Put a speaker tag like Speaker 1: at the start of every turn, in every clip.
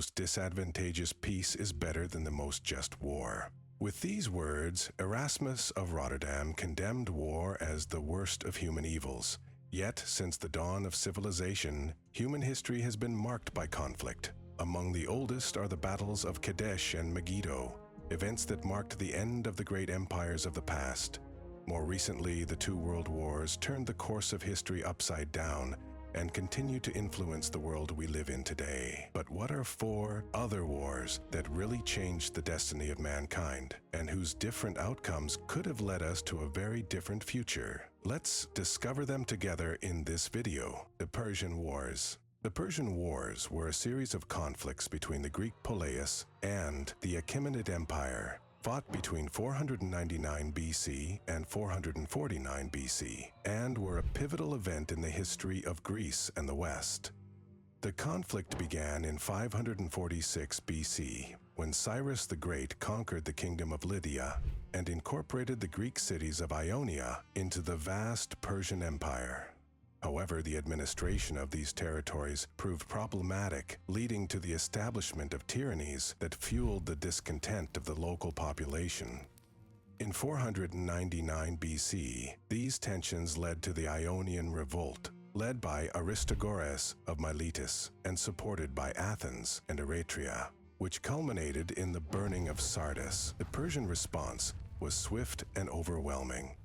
Speaker 1: most disadvantageous peace is better than the most just war." With these words, Erasmus of Rotterdam condemned war as the worst of human evils. Yet, since the dawn of civilization, human history has been marked by conflict. Among the oldest are the battles of Kadesh and Megiddo, events that marked the end of the great empires of the past. More recently, the two world wars turned the course of history upside down and continue to influence the world we live in today. But what are 4 other wars that really changed the destiny of mankind, and whose different outcomes could have led us to a very different future? Let's discover them together in this video. The Persian Wars. The Persian Wars were a series of conflicts between the Greek poleis and the Achaemenid Empire, fought between 499 BC and 449 BC, and were a pivotal event in the history of Greece and the West. The conflict began in 546 BC, when Cyrus the Great conquered the kingdom of Lydia and incorporated the Greek cities of Ionia into the vast Persian Empire. However, the administration of these territories proved problematic, leading to the establishment of tyrannies that fueled the discontent of the local population. In 499 BC, these tensions led to the Ionian Revolt, led by Aristogoras of Miletus and supported by Athens and Eretria, which culminated in the burning of Sardis. The Persian response was swift and overwhelming.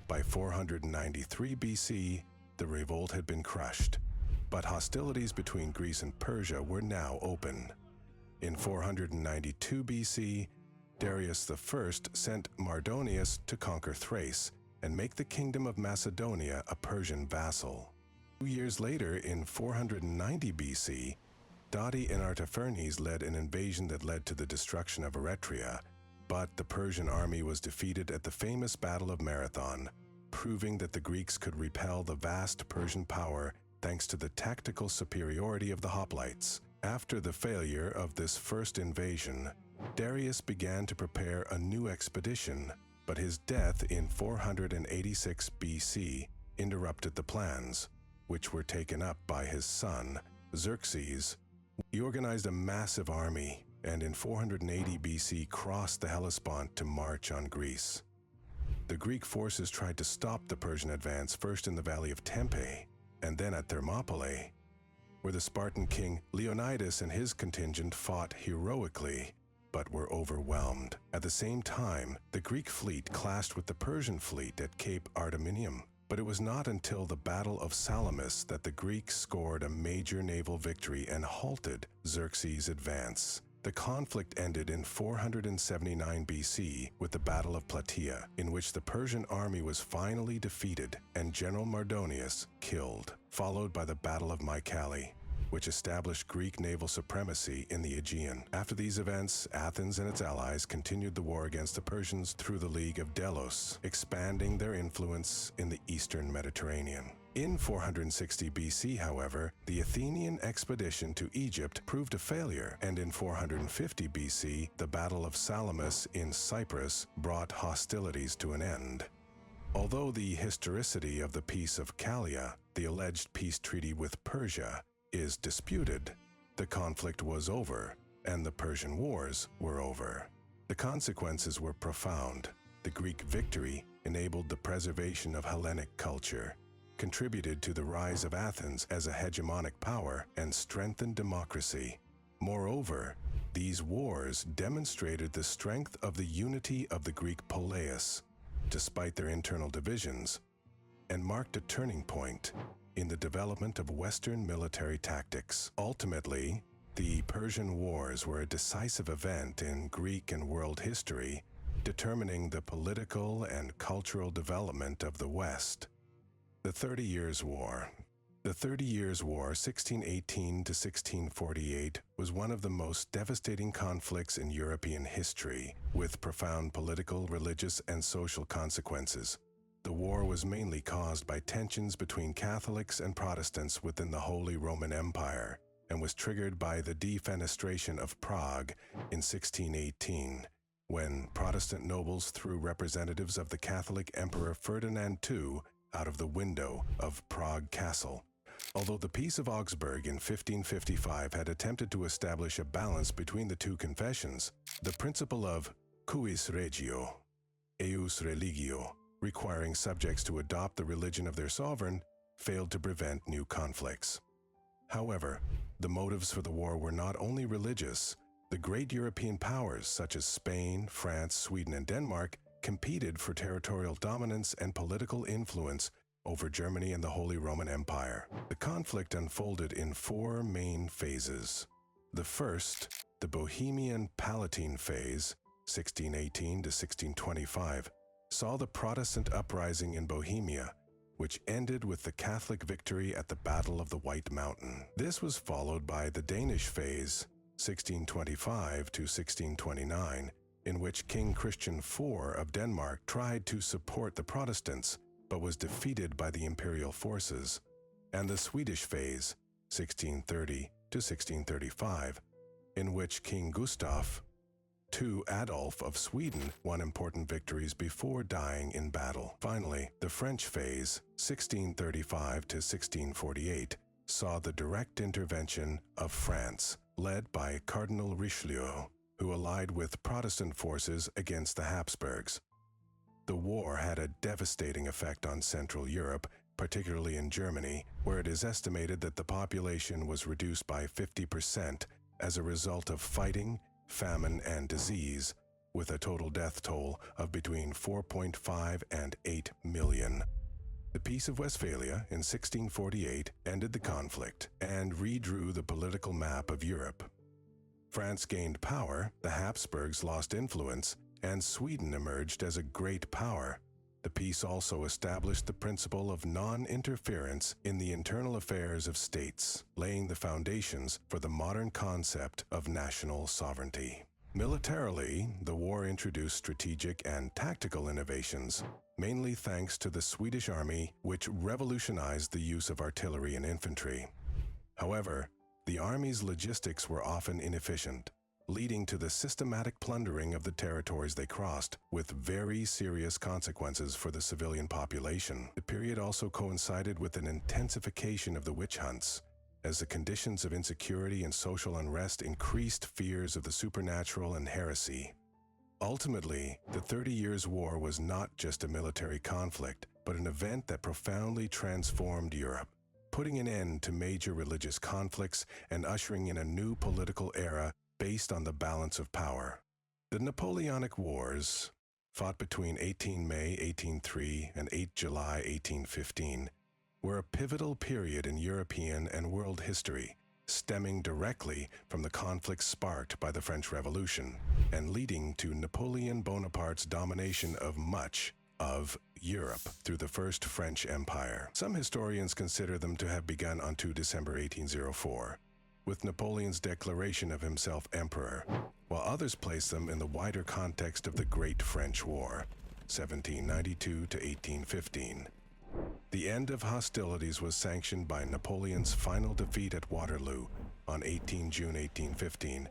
Speaker 1: By 493 BC, the revolt had been crushed, but hostilities between Greece and Persia were now open. In 492 BC, Darius I sent Mardonius to conquer Thrace and make the kingdom of Macedonia a Persian vassal. 2 years later, in 490 BC, Dadi and Artaphernes led an invasion that led to the destruction of Eretria, but the Persian army was defeated at the famous Battle of Marathon, proving that the Greeks could repel the vast Persian power thanks to the tactical superiority of the hoplites. After the failure of this first invasion, Darius began to prepare a new expedition, but his death in 486 BC interrupted the plans, which were taken up by his son, Xerxes. He organized a massive army and in 480 BC crossed the Hellespont to march on Greece. The Greek forces tried to stop the Persian advance first in the valley of Tempe and then at Thermopylae, where the Spartan king Leonidas and his contingent fought heroically but were overwhelmed. At the same time, the Greek fleet clashed with the Persian fleet at Cape Artemisium, but it was not until the Battle of Salamis that the Greeks scored a major naval victory and halted Xerxes' advance. The conflict ended in 479 BC with the Battle of Plataea, in which the Persian army was finally defeated and General Mardonius killed, followed by the Battle of Mycale, which established Greek naval supremacy in the Aegean. After these events, Athens and its allies continued the war against the Persians through the League of Delos, expanding their influence in the eastern Mediterranean. In 460 BC, however, the Athenian expedition to Egypt proved a failure, and in 450 BC, the Battle of Salamis in Cyprus brought hostilities to an end. Although the historicity of the Peace of Calais, the alleged peace treaty with Persia, is disputed, the conflict was over, and the Persian Wars were over. The consequences were profound. The Greek victory enabled the preservation of Hellenic culture, contributed to the rise of Athens as a hegemonic power, and strengthened democracy. Moreover, these wars demonstrated the strength of the unity of the Greek poleis, despite their internal divisions, and marked a turning point in the development of Western military tactics. Ultimately, the Persian Wars were a decisive event in Greek and world history, determining the political and cultural development of the West. The 30 Years' War. The 30 Years' War, 1618 to 1648, was one of the most devastating conflicts in European history, with profound political, religious, and social consequences. The war was mainly caused by tensions between Catholics and Protestants within the Holy Roman Empire, and was triggered by the defenestration of Prague in 1618, when Protestant nobles threw representatives of the Catholic Emperor Ferdinand II out of the window of Prague Castle. Although the Peace of Augsburg in 1555 had attempted to establish a balance between the two confessions, the principle of cuis regio, eius religio, requiring subjects to adopt the religion of their sovereign, failed to prevent new conflicts. However, the motives for the war were not only religious. The great European powers such as Spain, France, Sweden, and Denmark competed for territorial dominance and political influence over Germany and the Holy Roman Empire. The conflict unfolded in four main phases. The first, the Bohemian Palatine phase, 1618 to 1625, saw the Protestant uprising in Bohemia, which ended with the Catholic victory at the Battle of the White Mountain. This was followed by the Danish phase, 1625 to 1629, in which King Christian IV of Denmark tried to support the Protestants, but was defeated by the imperial forces, and the Swedish phase, 1630 to 1635, in which King Gustav II Adolf of Sweden won important victories before dying in battle. Finally, the French phase, 1635 to 1648, saw the direct intervention of France, led by Cardinal Richelieu, who allied with Protestant forces against the Habsburgs. The war had a devastating effect on Central Europe, particularly in Germany, where it is estimated that the population was reduced by 50% as a result of fighting, famine, and disease, with a total death toll of between 4.5 and 8 million. The Peace of Westphalia in 1648 ended the conflict and redrew the political map of Europe. France gained power, the Habsburgs lost influence, and Sweden emerged as a great power. The peace also established the principle of non-interference in the internal affairs of states, laying the foundations for the modern concept of national sovereignty. Militarily, the war introduced strategic and tactical innovations, mainly thanks to the Swedish army, which revolutionized the use of artillery and infantry. However, the army's logistics were often inefficient, leading to the systematic plundering of the territories they crossed, with very serious consequences for the civilian population. The period also coincided with an intensification of the witch hunts, as the conditions of insecurity and social unrest increased fears of the supernatural and heresy. Ultimately, the 30 Years' War was not just a military conflict, but an event that profoundly transformed Europe, putting an end to major religious conflicts and ushering in a new political era based on the balance of power. The Napoleonic Wars, fought between 18 May 1803 and 8 July 1815, were a pivotal period in European and world history, stemming directly from the conflicts sparked by the French Revolution and leading to Napoleon Bonaparte's domination of much of Europe through the First French Empire. Some historians consider them to have begun on 2 December 1804, with Napoleon's declaration of himself emperor, while others place them in the wider context of the Great French War, 1792 to 1815. The end of hostilities was sanctioned by Napoleon's final defeat at Waterloo on 18 June 1815,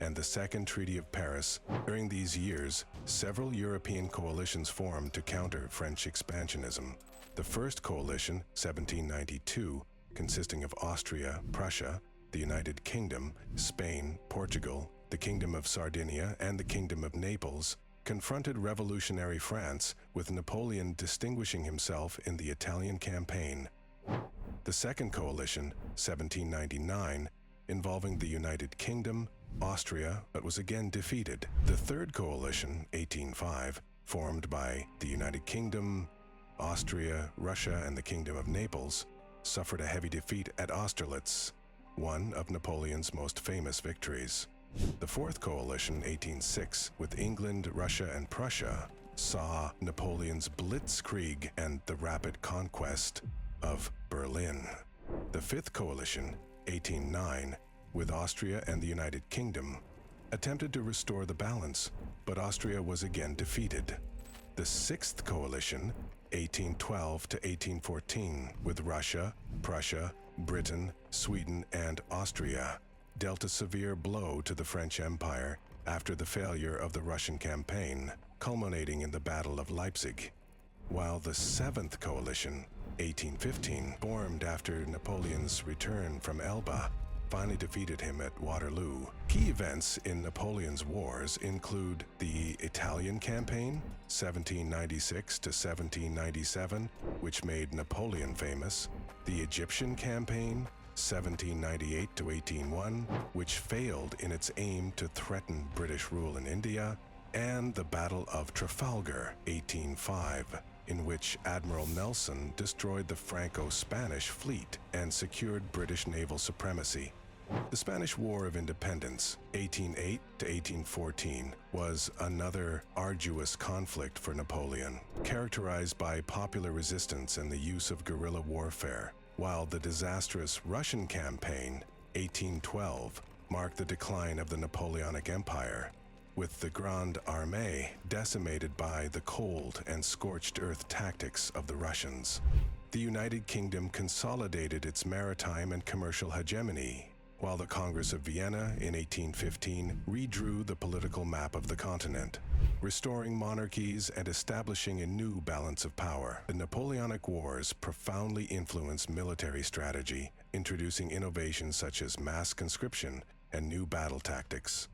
Speaker 1: and the Second Treaty of Paris. During these years, several European coalitions formed to counter French expansionism. The first coalition, 1792, consisting of Austria, Prussia, the United Kingdom, Spain, Portugal, the Kingdom of Sardinia, and the Kingdom of Naples, confronted revolutionary France, with Napoleon distinguishing himself in the Italian campaign. The second coalition, 1799, involving the United Kingdom, Austria, but was again defeated. The third coalition, 1805, formed by the United Kingdom, Austria, Russia, and the Kingdom of Naples, suffered a heavy defeat at Austerlitz, one of Napoleon's most famous victories. The fourth coalition, 1806, with England, Russia, and Prussia, saw Napoleon's blitzkrieg and the rapid conquest of Berlin. The fifth coalition, 1809, with Austria and the United Kingdom, attempted to restore the balance, but Austria was again defeated. The sixth coalition, 1812 to 1814, with Russia, Prussia, Britain, Sweden, and Austria, dealt a severe blow to the French Empire after the failure of the Russian campaign, culminating in the Battle of Leipzig. While the seventh coalition, 1815, formed after Napoleon's return from Elba, finally defeated him at Waterloo. Key events in Napoleon's wars include the Italian campaign, 1796 to 1797, which made Napoleon famous, the Egyptian campaign, 1798 to 1801, which failed in its aim to threaten British rule in India, and the Battle of Trafalgar, 1805, in which Admiral Nelson destroyed the Franco-Spanish fleet and secured British naval supremacy. The Spanish War of Independence, 1808 to 1814, was another arduous conflict for Napoleon, characterized by popular resistance and the use of guerrilla warfare, while the disastrous Russian campaign, 1812, marked the decline of the Napoleonic Empire, with the Grande Armée decimated by the cold and scorched earth tactics of the Russians. The United Kingdom consolidated its maritime and commercial hegemony, while the Congress of Vienna in 1815 redrew the political map of the continent, restoring monarchies and establishing a new balance of power. The Napoleonic Wars profoundly influenced military strategy, introducing innovations such as mass conscription and new battle tactics.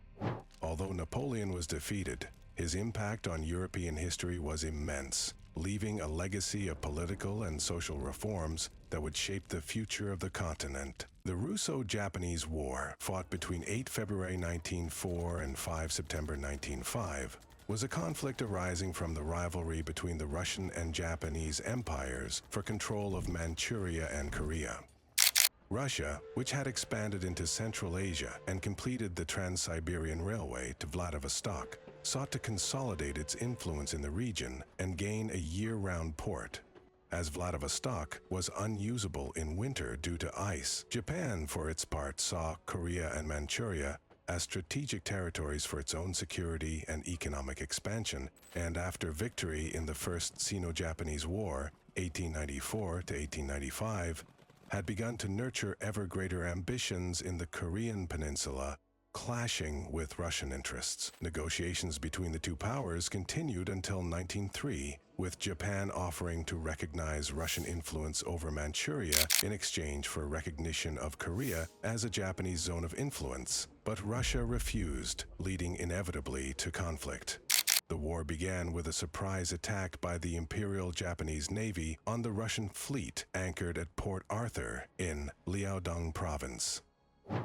Speaker 1: Although Napoleon was defeated, his impact on European history was immense, leaving a legacy of political and social reforms that would shape the future of the continent. The Russo-Japanese War, fought between 8 February 1904 and 5 September 1905, was a conflict arising from the rivalry between the Russian and Japanese empires for control of Manchuria and Korea. Russia, which had expanded into Central Asia and completed the Trans-Siberian Railway to Vladivostok, sought to consolidate its influence in the region and gain a year-round port. As Vladivostok was unusable in winter due to ice, Japan, for its part, saw Korea and Manchuria as strategic territories for its own security and economic expansion, and after victory in the First Sino-Japanese War, 1894 to 1895, had begun to nurture ever greater ambitions in the Korean peninsula, clashing with Russian interests. Negotiations between the two powers continued until 1903, with Japan offering to recognize Russian influence over Manchuria in exchange for recognition of Korea as a Japanese zone of influence. But Russia refused, leading inevitably to conflict. The war began with a surprise attack by the Imperial Japanese Navy on the Russian fleet anchored at Port Arthur in Liaodong Province.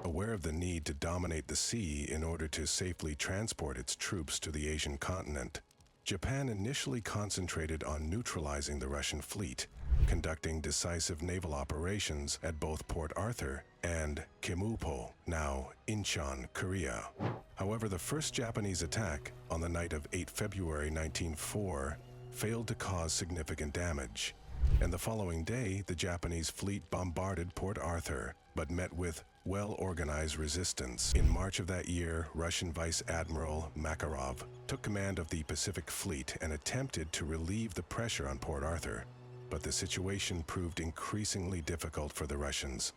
Speaker 1: Aware of the need to dominate the sea in order to safely transport its troops to the Asian continent, Japan initially concentrated on neutralizing the Russian fleet, conducting decisive naval operations at both Port Arthur and Kimupo, now Incheon, Korea. However, the first Japanese attack on the night of 8 February 1904 failed to cause significant damage, and the following day the Japanese fleet bombarded Port Arthur, but met with well-organized resistance. In March of that year, Russian Vice Admiral Makarov took command of the Pacific Fleet and attempted to relieve the pressure on Port Arthur, but the situation proved increasingly difficult for the Russians.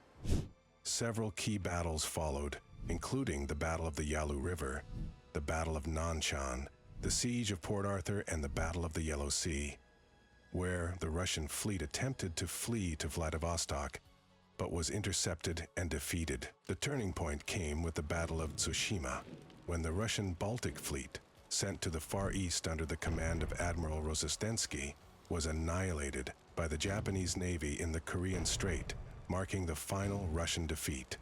Speaker 1: Several key battles followed, including the Battle of the Yalu River, the Battle of Nanshan, the Siege of Port Arthur, and the Battle of the Yellow Sea, where the Russian fleet attempted to flee to Vladivostok, but was intercepted and defeated. The turning point came with the Battle of Tsushima, when the Russian Baltic Fleet, sent to the Far East under the command of Admiral Rozhdestvensky, was annihilated by the Japanese Navy in the Korean Strait, marking the final Russian defeat.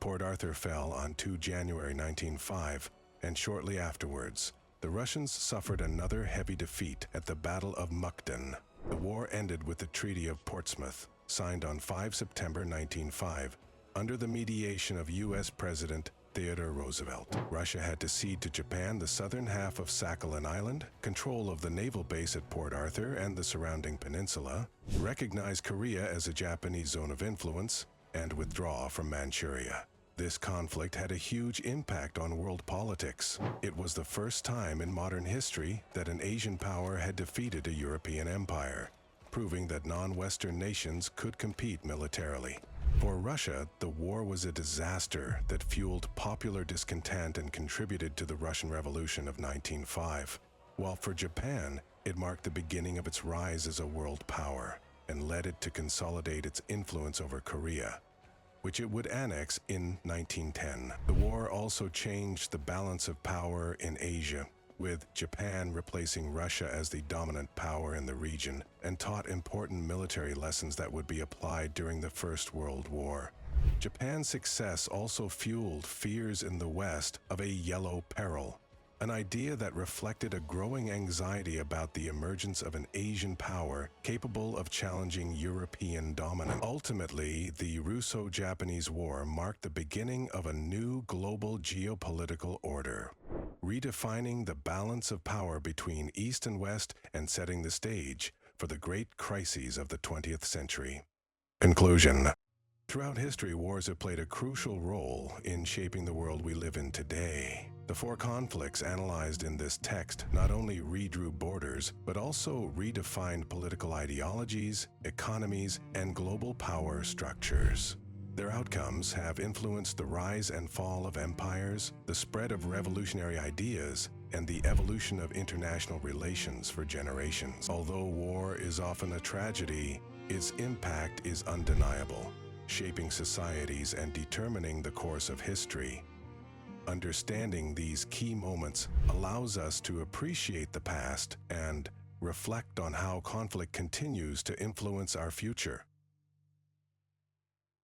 Speaker 1: Port Arthur fell on 2 January 1905, and shortly afterwards, the Russians suffered another heavy defeat at the Battle of Mukden. The war ended with the Treaty of Portsmouth, signed on 5 September 1905, under the mediation of U.S. President Theodore Roosevelt. Russia had to cede to Japan the southern half of Sakhalin Island, control of the naval base at Port Arthur and the surrounding peninsula, recognize Korea as a Japanese zone of influence, and withdraw from Manchuria. This conflict had a huge impact on world politics. It was the first time in modern history that an Asian power had defeated a European empire, proving that non-Western nations could compete militarily. For Russia, the war was a disaster that fueled popular discontent and contributed to the Russian Revolution of 1905, while for Japan, it marked the beginning of its rise as a world power. and led it to consolidate its influence over Korea, which it would annex in 1910. The war also changed the balance of power in Asia, with Japan replacing Russia as the dominant power in the region, and taught important military lessons that would be applied during the First World War. Japan's success also fueled fears in the West of a yellow peril, an idea that reflected a growing anxiety about the emergence of an Asian power capable of challenging European dominance. Ultimately, the Russo-Japanese War marked the beginning of a new global geopolitical order, redefining the balance of power between East and West and setting the stage for the great crises of the 20th century. Conclusion. Throughout history, wars have played a crucial role in shaping the world we live in today. The four conflicts analyzed in this text not only redrew borders, but also redefined political ideologies, economies, and global power structures. Their outcomes have influenced the rise and fall of empires, the spread of revolutionary ideas, and the evolution of international relations for generations. Although war is often a tragedy, its impact is undeniable, shaping societies and determining the course of history. Understanding these key moments allows us to appreciate the past and reflect on how conflict continues to influence our future.